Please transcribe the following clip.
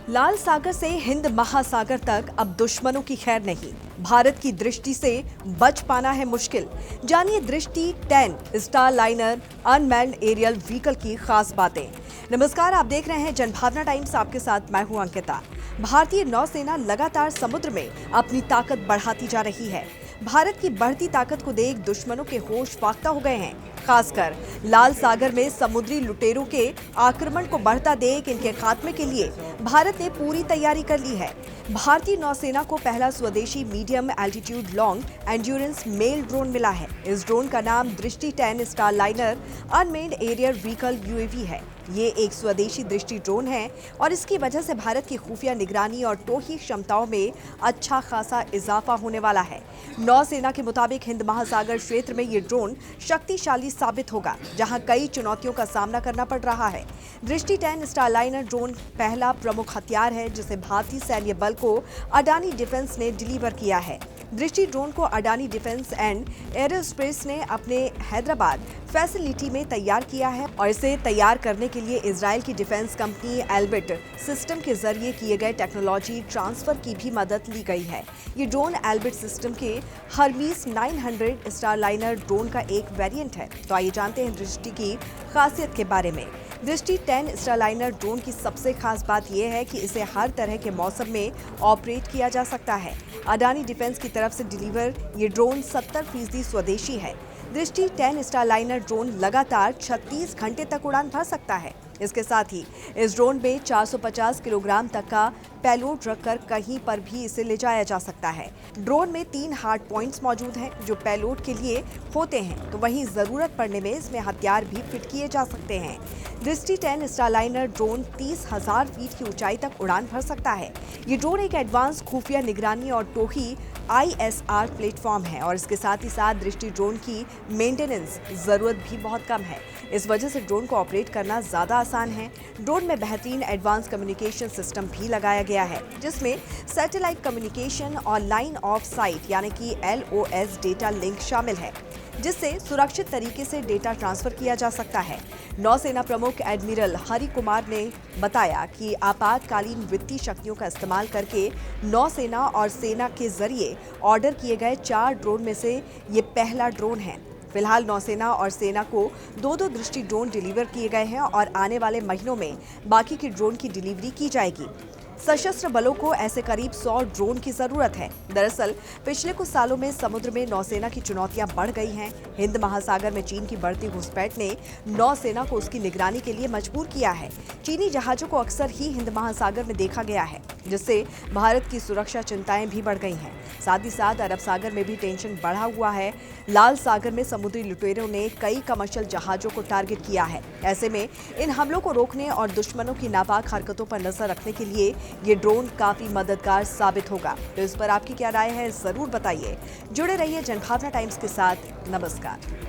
लाल सागर से हिंद महासागर तक अब दुश्मनों की खैर नहीं। भारत की दृष्टि से बच पाना है मुश्किल। जानिए Drishti 10 star liner unmanned aerial vehicle की खास बातें। नमस्कार, आप देख रहे हैं जनभावना टाइम्स। आपके साथ मैं हूं अंकिता। भारतीय नौसेना लगातार समुद्र में अपनी ताकत बढ़ाती जा रही है। भारत की बढ़ती ताकत को देख दुश्मनों के होश फाख्ता हो गए हैं। खासकर लाल सागर में समुद्री लुटेरों के आक्रमण को बढ़ता देख इनके खात्मे के लिए भारत ने पूरी तैयारी कर ली है। भारतीय नौसेना को पहला स्वदेशी medium altitude long endurance male drone मिला है। इस ड्रोन का नाम Drishti 10 star liner unmanned aerial vehicle UAV है। ये एक स्वदेशी दृष्टि ड्रोन है और इसकी वजह से भारत की खुफिया निगरानी और टोही क्षमताओं में अच्छा खासा इजाफा होने वाला है। नौसेना के मुताबिक हिंद महासागर क्षेत्र में ये ड्रोन शक्तिशाली साबित होगा, जहां कई चुनौतियों का सामना करना पड़ रहा है। दृष्टि 10 स्टार लाइनर ड्रोन पहला प्रमुख हथियार है जिसे भारतीय सैन्य बल को अडानी डिफेंस ने डिलीवर किया है। दृष्टि ड्रोन को अडानी डिफेंस एंड एरोस्पेस ने अपने हैदराबाद फैसिलिटी में तैयार किया है और इसे तैयार करने के लिए इजराइल की डिफेंस कंपनी एल्बिट सिस्टम के जरिए किए गए टेक्नोलॉजी ट्रांसफर की भी मदद ली गई है। ये ड्रोन एल्बिट सिस्टम के हर्मीस 900 स्टार लाइनर ड्रोन का एक वेरिएंट है। तो आइए जानते हैं दृष्टि की खासियत के बारे में। दृष्टि 10 स्टार लाइनर ड्रोन की सबसे खास बात यह है कि इसे हर तरह के मौसम में ऑपरेट किया जा सकता है। अडानी डिफेंस की तरफ से डिलीवर ये ड्रोन 70% स्वदेशी है। दृष्टि 10 स्टार लाइनर ड्रोन लगातार 36 घंटे तक उड़ान भर सकता है। इसके साथ ही इस ड्रोन में 450 किलोग्राम तक का पेलोड रखकर कहीं पर भी इसे ले जाया जा सकता है। ड्रोन में 3 हार्ड पॉइंट्स मौजूद हैं जो पेलोड के लिए होते हैं, तो वहीं जरूरत पड़ने में इसमें हथियार भी फिट किए जा सकते हैं। दृष्टि 10 स्टार लाइनर ड्रोन 30,000 फीट की ऊंचाई तक उड़ान भर सकता है। ये ड्रोन एक एडवांस खुफिया निगरानी और टोही ISR प्लेटफॉर्म है और इसके साथ ही साथ दृष्टि ड्रोन की मेंटेनेंस जरूरत भी बहुत कम है। इस वजह से ड्रोन को ऑपरेट करना ज्यादा आसान है। ड्रोन में बेहतरीन एडवांस कम्युनिकेशन सिस्टम भी लगाया गया है जिसमें सैटेलाइट कम्युनिकेशन और लाइन ऑफ साइट यानी कि LOS डेटा लिंक शामिल है, जिससे सुरक्षित तरीके से डेटा ट्रांसफर किया जा सकता है। नौसेना प्रमुख एडमिरल हरि कुमार ने बताया कि आपातकालीन वित्तीय शक्तियों का इस्तेमाल करके नौसेना और सेना के जरिए ऑर्डर किए गए 4 ड्रोन में से ये पहला ड्रोन है। फिलहाल नौसेना और सेना को 2-2 दृष्टि ड्रोन डिलीवर किए गए हैं और आने वाले महीनों में बाकी के ड्रोन की डिलीवरी की जाएगी। सशस्त्र बलों को ऐसे करीब 100 ड्रोन की जरूरत है। दरअसल पिछले कुछ सालों में समुद्र में नौसेना की चुनौतियां बढ़ गई हैं। हिंद महासागर में चीन की बढ़ती घुसपैठ ने नौसेना को उसकी निगरानी के लिए मजबूर किया है। चीनी जहाजों को अक्सर ही हिंद महासागर में देखा गया है, जिससे भारत की सुरक्षा चिंताएं भी बढ़ गई हैं। साथ ही साथ अरब सागर में भी टेंशन बढ़ा हुआ है। लाल सागर में समुद्री लुटेरों ने कई कमर्शियल जहाजों को टारगेट किया है। ऐसे में इन हमलों को रोकने और दुश्मनों की नापाक हरकतों पर नजर रखने के लिए ये ड्रोन काफी मददगार साबित होगा। तो इस पर आपकी क्या राय है, जरूर बताइए। जुड़े रहिए जनभावना टाइम्स के साथ। नमस्कार।